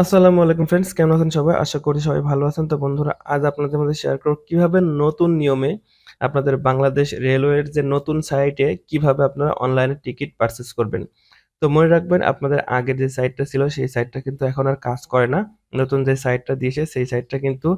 আসসালামু আলাইকুম ফ্রেন্ডস, কেমন আছেন সবাই? আশা করি সবাই ভালো আছেন। তো বন্ধুরা, আজ আপনাদের মধ্যে শেয়ার করব কিভাবে নতুন নিয়মে আপনাদের বাংলাদেশ রেলওয়ের যে নতুন সাইটে কিভাবে আপনারা অনলাইনে টিকিট পারচেজ করবেন। তো মনে রাখবেন, আপনাদের আগের যে সাইটটা ছিল সেই সাইটটা কিন্তু এখন আর কাজ করে না। নতুন যে সাইটটা দিয়েছে সেই সাইটটা কিন্তু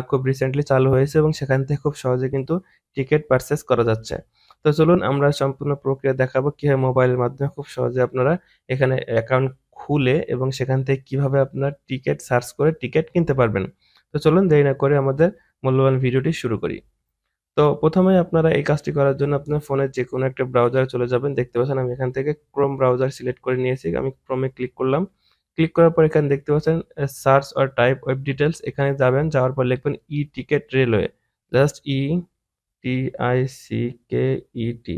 খুব রিসেন্টলি চালু হয়েছে এবং সেখান থেকে খুব সহজে কিন্তু টিকিট পারচেজ করা যাচ্ছে। তো চলুন আমরা সম্পূর্ণ প্রক্রিয়া দেখাবো কিভাবে মোবাইলের মাধ্যমে খুব সহজে আপনারা এখানে অ্যাকাউন্ট খুলে এবং সেখান থেকে কিভাবে আপনার টিকেট সার্চ করে টিকেট কিনতে পারবেন। তো চলুন দেরি না করে আমাদের মূল্যবান ভিডিওটি শুরু করি। তো ১ম এ আপনারা এই কাজটি করার জন্য আপনার ফোনের যেকোনো একটা ব্রাউজারে চলে যাবেন। দেখতে পাচ্ছেন আমি এখান থেকে Chrome ব্রাউজার সিলেক্ট করে নিয়েছি। আমি Chrome এ ক্লিক করলাম। ক্লিক করার পর এখানে দেখতে পাচ্ছেন search or type web details, এখানে যাবেন। যাওয়ার পর লিখবেন ই-টিকেট রেলওয়ে। জাস্ট টিআইসিকেইটি।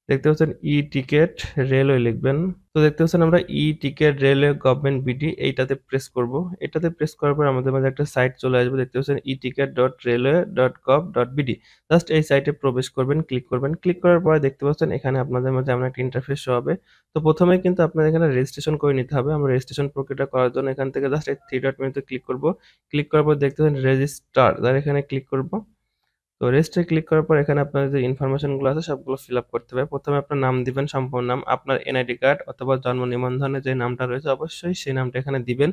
দেখতে পাচ্ছেন ই-টিকেট রেলওয়ে লিখবেন। তো দেখতে পাচ্ছেন আমরা ই-টিকেট রেলওয়ে গভর্নমেন্ট বিডি এইটাতে প্রেস করব। এটাতে প্রেস করার পর আমাদের মাঝে একটা সাইট চলে আসবে। দেখতে পাচ্ছেন eticket.railway.gov.bd। জাস্ট এই সাইটে প্রবেশ করবেন, ক্লিক করবেন। ক্লিক করার পরে দেখতে পাচ্ছেন এখানে আপনাদের মাঝে এমন একটা ইন্টারফেস শো হবে। তো ১ম এ কিন্তু আপনাদের এখানে রেজিস্ট্রেশন করে নিতে হবে। আমরা রেজিস্ট্রেশন প্রক্রিয়াটা করার জন্য এখান থেকে জাস্ট এই 3 ডট মেনুতে ক্লিক করব। ক্লিক করার পর দেখতে পাচ্ছেন রেজিস্টার, এখানে ক্লিক করব। তো রেজিস্ট্রি ক্লিক করার পর এখানে আপনার যে ইনফরমেশন গুলো আছে সবগুলো ফিল আপ করতে হবে। ১ম এ আপনার নাম দিবেন, সম্পূর্ণ নাম, আপনার এনআইডি কার্ড অথবা জন্ম নিবন্ধনে যে নামটা রয়েছে অবশ্যই সেই নামটা এখানে দিবেন।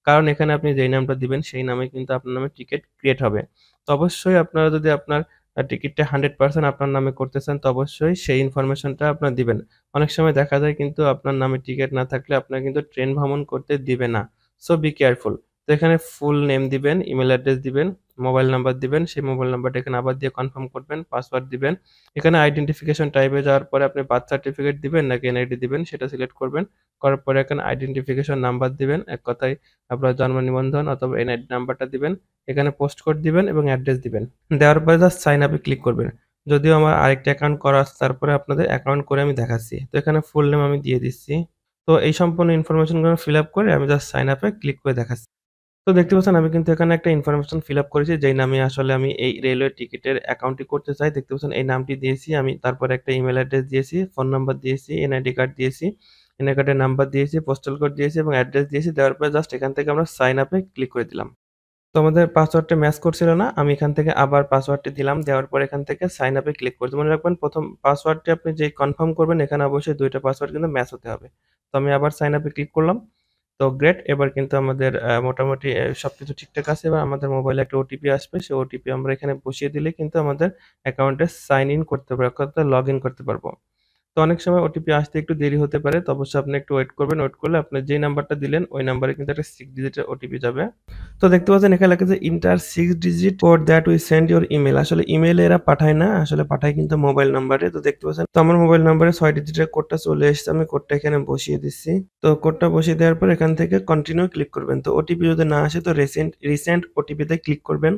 কারণ এখানে আপনি যেই নামটা দিবেন সেই নামে কিন্তু আপনার নামে টিকেট ক্রিয়েট হবে। তো অবশ্যই আপনারা যদি আপনার টিকেটটা 100% আপনার নামে করতে চান তো অবশ্যই সেই ইনফরমেশনটা আপনার দিবেন। অনেক সময় দেখা যায় কিন্তু আপনার নামে টিকেট না থাকলে আপনার কিন্তু ট্রেন ভ্রমণ করতে দিবে না। So be careful. তো এখানে ফুল নেম দিবেন, ইমেইল অ্যাড্রেস দিবেন, মোবাইল নাম্বার দিবেন। সেই মোবাইল নাম্বারটা এখানে আবার দিয়ে কনফার্ম করবেন, পাসওয়ার্ড দিবেন। এখানে আইডেন্টিফিকেশন টাইপে যাওয়ার পরে আপনি বার্থ সার্টিফিকেট দিবেন নাকি এনআইডি দিবেন সেটা সিলেক্ট করবেন। করার পরে এখানে আইডেন্টিফিকেশন নাম্বার দিবেন। এক কথায় আপনার জন্ম নিবন্ধন অথবা এনআইডি নাম্বারটা দিবেন। এখানে পোস্ট কোড দিবেন এবং অ্যাড্রেস দিবেন। দেওয়ার পরে জাস্ট সাইন আপ এ ক্লিক করবেন। যদিও আমার আরেকটা অ্যাকাউন্ট করা আছে, তারপরে আপনাদের অ্যাকাউন্ট করে আমি দেখাচ্ছি। তো এখানে ফুল নেম আমি দিয়ে দিচ্ছি। তো এই সম্পূর্ণ ইনফরমেশন গুলো ফিল আপ করে আমি জাস্ট সাইন আপ এ ক্লিক করে দেখাচ্ছি। তো দেখতে পাচ্ছেন আমি কিন্তু এখানে একটা ইনফরমেশন ফিল আপ করেছি যেই নামে আসলে আমি এই রেলওয়ে টিকেটের অ্যাকাউন্টটি করতে চাই। দেখতে পাচ্ছেন এই নামটি দিয়েছি আমি, তারপরে একটা ইমেইল অ্যাড্রেস দিয়েছি, ফোন নাম্বার দিয়েছি, এনআইডি কার্ড দিয়েছি, এনআইডি কার্ডের নাম্বার দিয়েছি, পোস্টাল কোড দিয়েছি এবং অ্যাড্রেস দিয়েছি। দেওয়ার পরে জাস্ট এখান থেকে আমরা সাইন আপ এ ক্লিক করে দিলাম। তো আমাদের পাসওয়ার্ডটা ম্যাচ করছিল না। আমি এখান থেকে আবার পাসওয়ার্ডটি দিলাম। দেওয়ার পর এখান থেকে সাইন আপ এ ক্লিক করতে মনে রাখবেন, ১ম পাসওয়ার্ডটি আপনি যেই কনফার্ম করবেন এখানে অবশ্যই ২ টা পাসওয়ার্ড কিন্তু ম্যাচ হতে হবে। তো আমি আবার সাইন আপ এ ক্লিক করলাম। তো গ্রেট, এবার কিন্তু আমাদের মোটামুটি সবকিছু ঠিকঠাক আছে। এবার আমাদের মোবাইলে একটা ওটিপি আসবে। সেই ওটিপি আমরা এখানে বসিয়ে দিলে কিন্তু আমাদের অ্যাকাউন্টে সাইন ইন করতে পারবো, অর্থাৎ লগইন করতে পারবো। তো অনেক সময় ওটিপি আসতে একটু দেরি হতে পারে। তো অবশ্যই আপনি একটু ওয়েট করবেন। ওয়েট করলে আপনি যেই নাম্বারটা দিলেন ওই নাম্বারে কিন্তু একটা 6 ডিজিটের ওটিপি যাবে। তো দেখতে পাচ্ছেন এখানে লেখা আছে enter 6 digit code that we send your email. আসলে ইমেইলে এরা পাঠায় না, আসলে পাঠায় কিন্তু মোবাইল নাম্বারে। তো দেখতে পাচ্ছেন তো আমার মোবাইল নাম্বারে 6 ডিজিটের কোডটা চলে এসেছে। আমি কোডটা এখানে বসিয়ে দিচ্ছি। তো কোডটা বসিয়ে দেওয়ার পর এখান থেকে কন্টিনিউ ক্লিক করবেন। তো ওটিপি যদি না আসে তো রিসেন্ট ওটিপিতে ক্লিক করবেন।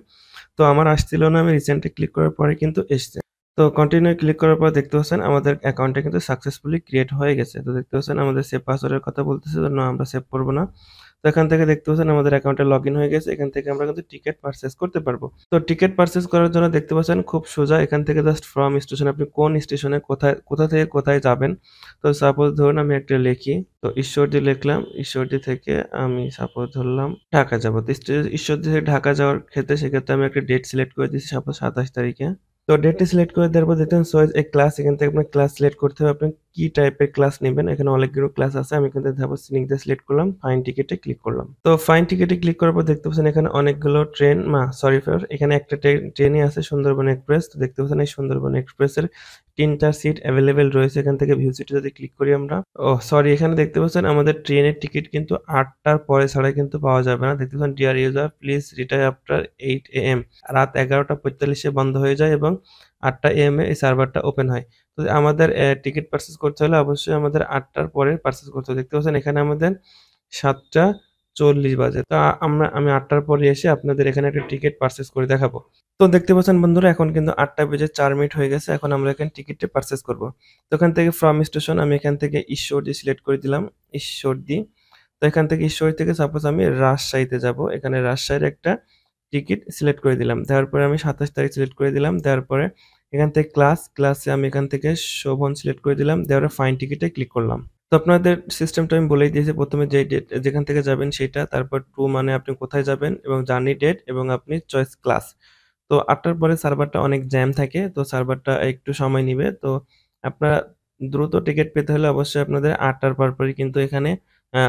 তো আমার আসছিল না, আমি রিসেন্টে ক্লিক করার পরে কিন্তু এসছে। তো কন্টিনিউ ক্লিক করার পর দেখতে পাচ্ছেন আমাদের অ্যাকাউন্টটা কিন্তু সাকসেসফুলি ক্রিয়েট হয়ে গেছে। তো দেখতে পাচ্ছেন আমাদের সেভ পাসওয়ার্ডের কথা বলতেছে, তো না আমরা সেভ করব না। তো এখান থেকে দেখতে পাচ্ছেন আমাদের অ্যাকাউন্টে লগইন হয়ে গেছে। এখান থেকে আমরা কিন্তু টিকেট পারচেজ করতে পারবো। তো টিকেট পারচেজ করার জন্য দেখতে পাচ্ছেন খুব সোজা, এখান থেকে জাস্ট ফ্রম স্টেশন আপনি কোন স্টেশনে কোথা থেকে কোথায় যাবেন। তো সাপোজ ধরুন আমি একটা লিখি, তো ঈশ্বরদী লিখলাম। ঈশ্বরদী থেকে আমি সাপোজ ধরলাম ঢাকা যাবো। তো ঈশ্বরদী থেকে ঢাকা যাওয়ার ক্ষেত্রে সেক্ষেত্রে আমি একটা ডেট সিলেক্ট করে দিচ্ছি, সাপোজ ২৭ তারিখে। তো ডেটটি সিলেক্ট করে দেওয়ার পর দেখবেন চয়েস এ ক্লাস, এখান থেকে আপনার ক্লাস সিলেক্ট করতে হবে। আপনি কি টাইপের ক্লাস নেবেন, এখানে অনেকগুলো ক্লাস আছে। আমি কিন্তু সাপোজ সিনিক দিয়ে সিলেক্ট করলাম, ফাইন টিকেটে ক্লিক করলাম। তো ফাইন টিকেটে ক্লিক করার পর দেখতে পাচ্ছেন এখানে অনেকগুলো ট্রেন এখানে একটা ট্রেনই আছে সুন্দরবন এক্সপ্রেস। তো দেখতে পাচ্ছেন এই সুন্দরবন এক্সপ্রেসের ৩ টা সিট এভেইলেবল রয়েছে। এখান থেকে ভিউ সিটে যদি ক্লিক করি আমরা, এখানে দেখতে পাচ্ছেন আমাদের ট্রেনের টিকিট কিন্তু ৮ টার পরে ছাড়া কিন্তু পাওয়া যাবে না। দেখতে পাচ্ছেন dear user please retire after 8 AM। রাত ১১:৪৫ এ বন্ধ হয়ে যায় এবং ৮টা AM এ এই সার্ভারটা ওপেন হয়। তো আমাদের টিকিট পারচেজ করতে হলে অবশ্যই আমাদের ৮টার পরে পারচেজ করতে হবে। দেখতে পাচ্ছেন এখানে আমাদের ৭:৪০ বাজে। তো আমি ৮টার পরে এসে আপনাদের এখানে একটা টিকিট পারচেজ করে দেখাবো। তো দেখতে পাচ্ছেন বন্ধুরা এখন কিন্তু ৮:০৪ হয়ে গেছে। এখন আমরা এখানে টিকিটটা পারচেজ করব। তো এখান থেকে ফ্রম স্টেশন আমি এখান থেকে ঈশ্বরদী সিলেক্ট করে দিলাম। ঈশ্বরদী। তো এখান থেকে ঈশ্বরদী থেকে সাপোজ আমি রাজশাহীতে যাবো। এখানে রাজশাহীর একটা টিকিট সিলেক্ট করে দিলাম। দেওয়ার পরে আমি ২৭ তারিখ সিলেক্ট করে দিলাম। দেওয়ার পরে এখান থেকে ক্লাসে আমি এখান থেকে শোভন সিলেক্ট করে দিলাম। দেওয়ার পরে ফাইন টিকেটে ক্লিক করলাম। তো তো আপনাদের সিস্টেমটা আমি বলেই দিয়েছি। ১ম এ যেখান থেকে যাবেন সেইটা, তারপর টু মানে আপনি কোথায় যাবেন এবং জার্নি ডেট এবং আপনি চয়েস ক্লাস। তো ৮ টার পরে সার্ভারটা অনেক জ্যাম থাকে। তো সার্ভারটা একটু সময় নিবে। তো আপনারা দ্রুত টিকেট পেতে হলে অবশ্যই আপনাদের ৮ টার পরপরই কিন্তু এখানে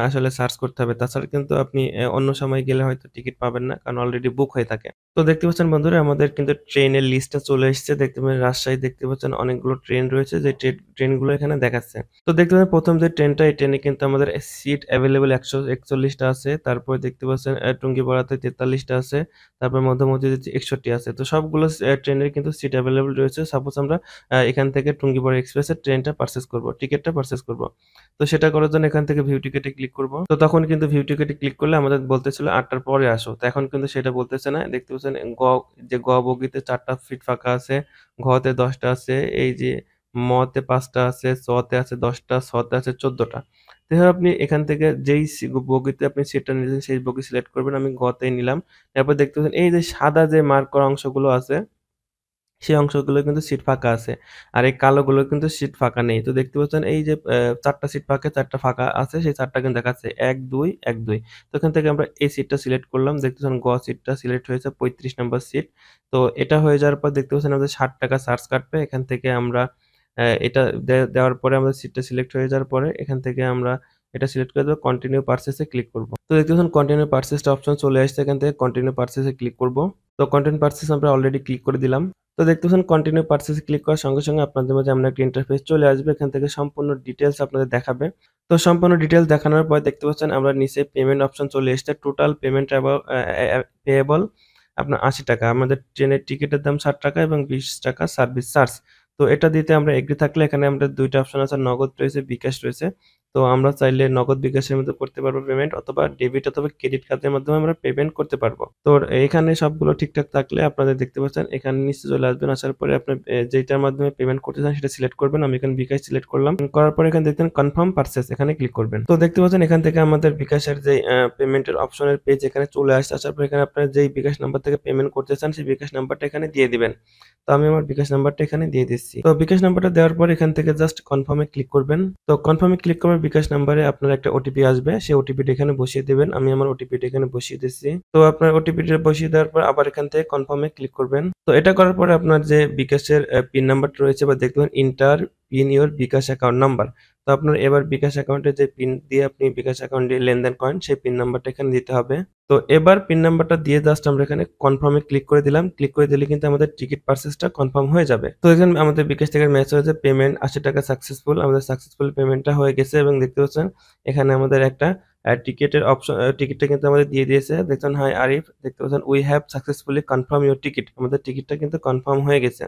আসলে সার্চ করতে হবে। তাছাড়া কিন্তু আপনি অন্য সময় গেলে হয়তো টিকিট পাবেন না। কারণ অলরেডি বুক হয়ে থাকে। তো দেখতে পাচ্ছেন বন্ধুরা, আমাদের কিন্তু ট্রেনের লিস্টটা চলে এসেছে। দেখতে পাবেন রাজশাহী দেখতে পাচ্ছেন অনেকগুলো ট্রেন রয়েছে, যে ট্রেনগুলো এখানে দেখাচ্ছে। তো দেখতে পাচ্ছেন ১ম যে ট্রেনটা, এই ট্রেনে কিন্তু আমাদের সিট এভেইলেবল ১৪১ টা আছে। তারপরে দেখতে পাচ্ছেন টুঙ্গিপাড়াতে ৪৩ টা আছে। তারপর মধ্যমতিতে ৬১ আছে। তো সবগুলো ট্রেনের কিন্তু সিট এভেইলেবল রয়েছে। সাপোজ আমরা এখান থেকে টুঙ্গিপাড়া এক্সপ্রেসের ট্রেনটা পারচেজ করব, টিকেটটা পারচেজ করব। তো সেটা করার জন্য এখান থেকে ভিউ টিকেটে ক্লিক করব। তো তখন কিন্তু ভিউ টিকেটে ক্লিক করলে আমাদের বলতেছিল ৮ টার পরে আসো। তো এখন কিন্তু সেটা বলতেছে না। দেখতে পাচ্ছেন গ বগিতে ৪ টা সিট ফাঁকা আছে, ঘতে ১০ টা আছে, এই যে মতে ৫ টা আছে, চতে আছে ১০ টা, ছতে আছে ১৪ টা। তো এভাবে আপনি এখান থেকে যেই বগিতে আপনি সিটটা নিতেছেন সেই বগি সিলেক্ট করবেন। আমি গতেই নিলাম। এরপর দেখতে পাচ্ছেন এই যে সাদা যে মার্ক করা অংশগুলো আছে, সেই অংশগুলো কিন্তু সিট ফাঁকা আছে। আর এই কালোগুলো কিন্তু সিট ফাঁকা নেই। তো দেখতে পাচ্ছেন এই যে ৪ টা সিট ফাঁকা, ৪ টা ফাঁকা আছে, সেই ৪ টা কিন্তু দেখাচ্ছে ১, ২, ১, ২। তো এখান থেকে আমরা এই সিটটা সিলেক্ট করলাম। দেখতেছেন সিটটা সিলেক্ট হয়েছে ৩৫ নাম্বার সিট। তো এটা হয়ে যাওয়ার পর দেখতে পাচ্ছেন আমাদের ৳৬০ চার্জ কাটবে। এখান থেকে আমরা এটা দেওয়ার পরে আমাদের সিটটা সিলেক্ট হয়ে যাওয়ার পরে এখান থেকে আমরা এটা সিলেক্ট করে দেব, কন্টিনিউ পারচেজ এ ক্লিক করব। তো দেখতে পাচ্ছেন কন্টিনিউ পারচেজ টা অপশন চলে আসছে। এখান থেকে কন্টিনিউ পারচেজ এ ক্লিক করব। তো কন্টিনিউ পারচেজ আমরা অলরেডি ক্লিক করে দিলাম। তো দেখতেছেন কন্টিনিউ পারচেজ এ ক্লিক করার সঙ্গে, সঙ্গে আপনাদের মাঝে এমন একটা ইন্টারফেস চলে আসবে। এখান থেকে সম্পূর্ণ ডিটেইলস আপনাদের দেখাবে। তো সম্পূর্ণ ডিটেইলস দেখানোর পর দেখতে পাচ্ছেন আমরা নিচে পেমেন্ট অপশন চলে এসেছে। টোটাল পেমেন্ট অ্যাবাউ পেয়েবল আপনার ৳৮০। আমাদের ট্রেনের টিকেটের দাম ৳৬০ এবং ৳২০ সার্ভিস চার্জ। তো এটা দিতে আমরা এগ্রি থাকলে এখানে আমাদের ২ টা অপশন আছে, নগদ রয়েছে, বিকাশ রয়েছে। তো আমরা চাইলে নগদ বিকাশের মধ্যে করতে পারবো পেমেন্ট, অথবা ডেবিট অথবা ক্রেডিট কার্ডের মাধ্যমে আমরা পেমেন্ট করতে পারবো। তো এখানে সবগুলো ঠিকঠাক থাকলে আপনাদের দেখতে পাচ্ছেন এখানে নিচে চলে আসবেন। আসার পরে আপনার যেটার মাধ্যমে পেমেন্ট করতে চান সেটা সিলেক্ট করবেন। আমি এখানে বিকাশ সিলেক্ট করলাম। করার পরে এখানে দেখবেন কনফার্ম পারচেজ, এখানে ক্লিক করবেন। তো দেখতে পাচ্ছেন এখান থেকে আমাদের বিকাশের যে পেমেন্টের অপশনের পেজ এখানে চলে আসছে। আসার পরে এখানে আপনার যেই বিকাশ নাম্বার থেকে পেমেন্ট করতে চান সেই বিকাশ নাম্বারটা এখানে দিয়ে দিবেন। তো আমি আমার বিকাশ নাম্বারটা এখানে দিয়ে দিচ্ছি। তো বিকাশ নাম্বারটা দেওয়ার পর এখান থেকে জাস্ট কনফার্ম এ ক্লিক করবেন। তো কনফার্ম এ ক্লিক করার বিকাশ নাম্বারে আপনার একটা ওটিপি আসবে। সেই ওটিপিটা এখানে বসিয়ে দিবেন। আমি আমার ওটিপিটা এখানে বসিয়ে দিচ্ছি। তো আপনার ওটিপিটা বসিয়ে দেওয়ার পর আবার এখান থেকে কনফার্ম এ ক্লিক করবেন। তো এটা করার পরে আপনার যে বিকাশের পিন নাম্বারটা রয়েছে বা দেখবেন enter PIN your bKash account number. তো আপনার এবার বিকাশ অ্যাকাউন্টে যে পিন দিয়ে আপনি বিকাশ অ্যাকাউন্টে লেনদেন করেন সেই পিন নাম্বারটা এখানে দিতে হবে। তো এবার পিন নাম্বারটা দিয়ে জাস্ট আমরা এখানে কনফার্ম এ ক্লিক করে দিলাম। ক্লিক করে দিলে কিন্তু আমাদের টিকিট পারচেজটা কনফার্ম হয়ে যাবে। তো এখানে আমাদের বিকাশ থেকে মেসেজ হয়েছে পেমেন্ট ৳৮০ সাকসেসফুল। আমাদের সাকসেসফুল পেমেন্টটা হয়ে গেছে এবং দেখতে পাচ্ছেন এখানে আমাদের একটা টিকেটের অপশন, টিকেটটা কিন্তু আমাদের দিয়ে দিয়েছে। দেখছেন, হাই আরিফ, দেখতে পাচ্ছেন we have successfully confirm your ticket. আমাদের টিকেটটা কিন্তু কনফার্ম হয়ে গেছে।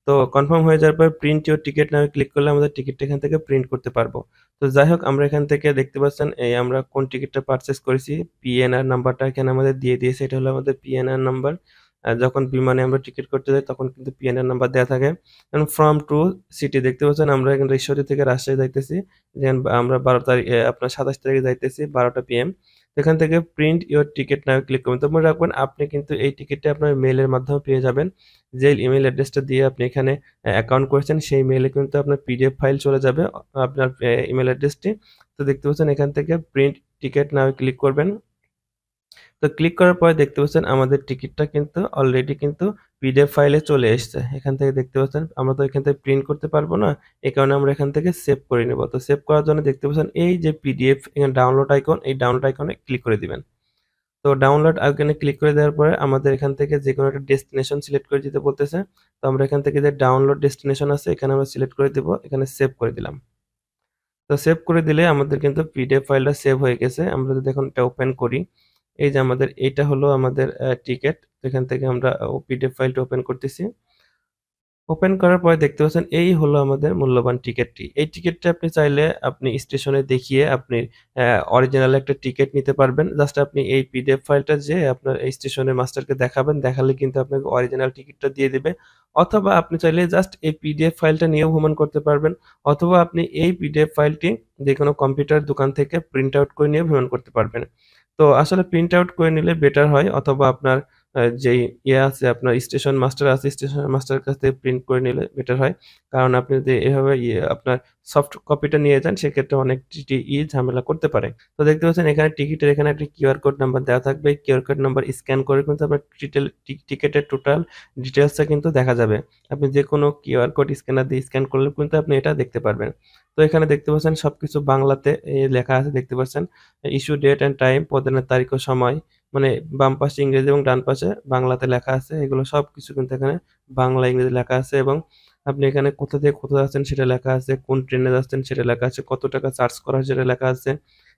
তো কনফার্ম হয়ে যাওয়ার পর print your ticket now click করলে আমাদের টিকেটটা এখান থেকে প্রিন্ট করতে পারবো। তো যাই হোক, আমরা এখান থেকে দেখতে পাচ্ছেন এই আমরা কোন টিকেটটা পারচেজ করেছি, পিএনআর নাম্বারটা এখানে আমাদের দিয়ে দিয়েছে। এটা হলো আমাদের পিএনআর নাম্বার। যখন বিমানে আমরা টিকেট করতে যাই তখন কিন্তু পিএনআর নাম্বার দেয়া থাকে। এবং ফ্রম টু সিটি দেখতে পাচ্ছেন আমরা এখানে ঈশ্বরদী থেকে রাজশাহী যাইতেছি। যেন আমরা ১২ তারিখ আপনার ২৭ তারিখে যাইতেছি ১২টা পিএম। এখান থেকে print your ticket now click করবেন। তো মনে রাখবেন আপনি কিন্তু এই টিকেটটা আপনার মেইলের মাধ্যমে পেয়ে যাবেন। যে ইমেইল অ্যাড্রেসটা দিয়ে আপনি এখানে অ্যাকাউন্ট করেছেন সেই মেইলে কিন্তু আপনার পিডিএফ ফাইল চলে যাবে আপনার ইমেইল অ্যাড্রেসটি। তো দেখতে পাচ্ছেন এখান থেকে প্রিন্ট টিকেট নাও ক্লিক করবেন। তো ক্লিক করার পরে দেখতে পাচ্ছেন আমাদের টিকিটটা কিন্তু অলরেডি কিন্তু পিডিএফ ফাইলে চলে এসছে। এখান থেকে দেখতে পাচ্ছেন আমরা তো এখান থেকে প্রিন্ট করতে পারবো না। এই কারণে আমরা এখান থেকে সেভ করে নিব। তো সেভ করার জন্য দেখতে পাচ্ছেন এই যে পিডিএফ এখানে ডাউনলোড আইকন, এই ডাউনলোড আইকনে ক্লিক করে দিবেন। তো ডাউনলোড আইকনে ক্লিক করে দেওয়ার পরে আমাদের এখান থেকে যেকোনো একটা ডেস্টিনেশন সিলেক্ট করে দিতে বলতেছে। তো আমরা এখান থেকে যে ডাউনলোড ডেস্টিনেশন আছে এখানে আমরা সিলেক্ট করে দিব। এখানে সেভ করে দিলাম। তো সেভ করে দিলে আমাদের কিন্তু পিডিএফ ফাইলটা সেভ হয়ে গেছে। আমরা যদি এখন এটা ওপেন করি, এই যে আমাদের এইটা হলো আমাদের টিকেট। এখান থেকে আমরা পিডিএফ ফাইলটা ওপেন করতেছি। ওপেন করার পরে দেখতে পাচ্ছেন এই হলো আমাদের মূল্যবান টিকেটটি। এই টিকেটটা আপনি চাইলে আপনি স্টেশনে দেখিয়ে আপনি অরিজিনাল একটা টিকেট নিতে পারবেন। জাস্ট আপনি এই পিডিএফ ফাইলটা যেয়ে আপনার এই স্টেশনের মাস্টারকে দেখাবেন। দেখালে কিন্তু আপনাকে অরিজিনাল টিকেটটা দিয়ে দিবে। অথবা আপনি চাইলে জাস্ট এই পিডিএফ ফাইলটা নিয়েও ভ্রমণ করতে পারবেন। অথবা আপনি এই পিডিএফ ফাইলটি যেকোনো কম্পিউটার দোকান থেকে প্রিন্ট আউট করে নিয়ে ভ্রমণ করতে পারবেন। তো আসলে প্রিন্ট আউট করে নিলে বেটার হয়, অথবা আপনার যেই আছে আপনার স্টেশন মাস্টার আছে, স্টেশন মাস্টারের কাছ থেকে প্রিন্ট করে নিলে বেটার হয়। কারণ আপনি যদি এভাবে আপনার সফট কপিটা নিয়ে যান সেক্ষেত্রে অনেক ঝামেলা করতে পারে। তো দেখতে পাচ্ছেন এখানে টিকিটের এখানে একটা কিউআর কোড নাম্বার দেওয়া থাকবে। কিউআর কোড নাম্বার স্ক্যান করে কিন্তু আপনার টিকেটের টোটাল ডিটেইলসটা কিন্তু দেখা যাবে। আপনি যেকোনো কিউআর কোড স্ক্যানার দিয়ে স্ক্যান করলে কিন্তু আপনি এটা দেখতে পারবেন। তো এখানে দেখতে পাচ্ছেন সবকিছু বাংলাতে লেখা আছে দেখতে পাচ্ছেন। ইস্যু ডেট অ্যান্ড টাইম, প্রদানের তারিখ ও সময়, মানে বাম পাশে ইংরেজি এবং ডান পাশে বাংলাতে লেখা আছে। এগুলো সবকিছু কিন্তু এখানে বাংলা, ইংরেজি লেখা আছে এবং আপনি এখানে কোথা থেকে কোথায় যাচ্ছেন সেটা লেখা আছে, কোন ট্রেনে যাচ্ছেন সেটা লেখা আছে, কত টাকা চার্জ করা হয় সেটা লেখা আছে।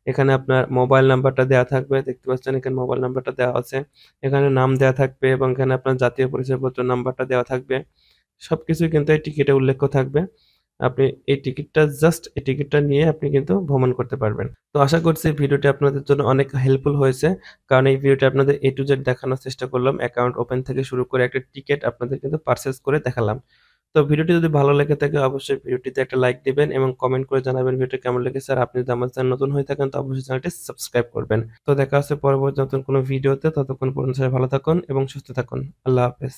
এখানে আপনার মোবাইল নাম্বারটা দেওয়া থাকবে। দেখতে পাচ্ছেন এখানে মোবাইল নাম্বারটা দেওয়া আছে। এখানে নাম দেওয়া থাকবে এবং এখানে আপনার জাতীয় পরিচয়পত্র নাম্বারটা দেওয়া থাকবে। সবকিছুই কিন্তু এই টিকিটে উল্লেখ থাকবে। আপনি এই টিকিটটা নিয়ে আপনি কিন্তু ভ্রমণ করতে পারবেন। তো আশা করছি ভিডিওটি আপনাদের জন্য অনেক হেল্পফুল হয়েছে। কারণ এই ভিডিওটি আপনাদের A to Z দেখানোর চেষ্টা করলাম। অ্যাকাউন্ট ওপেন থেকে শুরু করে একটা টিকেট আপনাদের কিন্তু পারচেজ করে দেখালাম। তো ভিডিওটি যদি ভালো লেগে থাকে অবশ্যই ভিডিওটিতে একটা লাইক দিবেন এবং কমেন্ট করে জানাবেন ভিডিওটি কেমন লেগেছে। আর আপনি যদি আমার চ্যানেল নতুন হয়ে থাকেন তো অবশ্যই চ্যানেলটি সাবস্ক্রাইব করবেন। তো দেখা হচ্ছে পরবর্তী নতুন কোনো ভিডিওতে। ততক্ষণ পর্যন্ত সবাই ভালো থাকুন এবং সুস্থ থাকুন। আল্লাহ হাফেজ।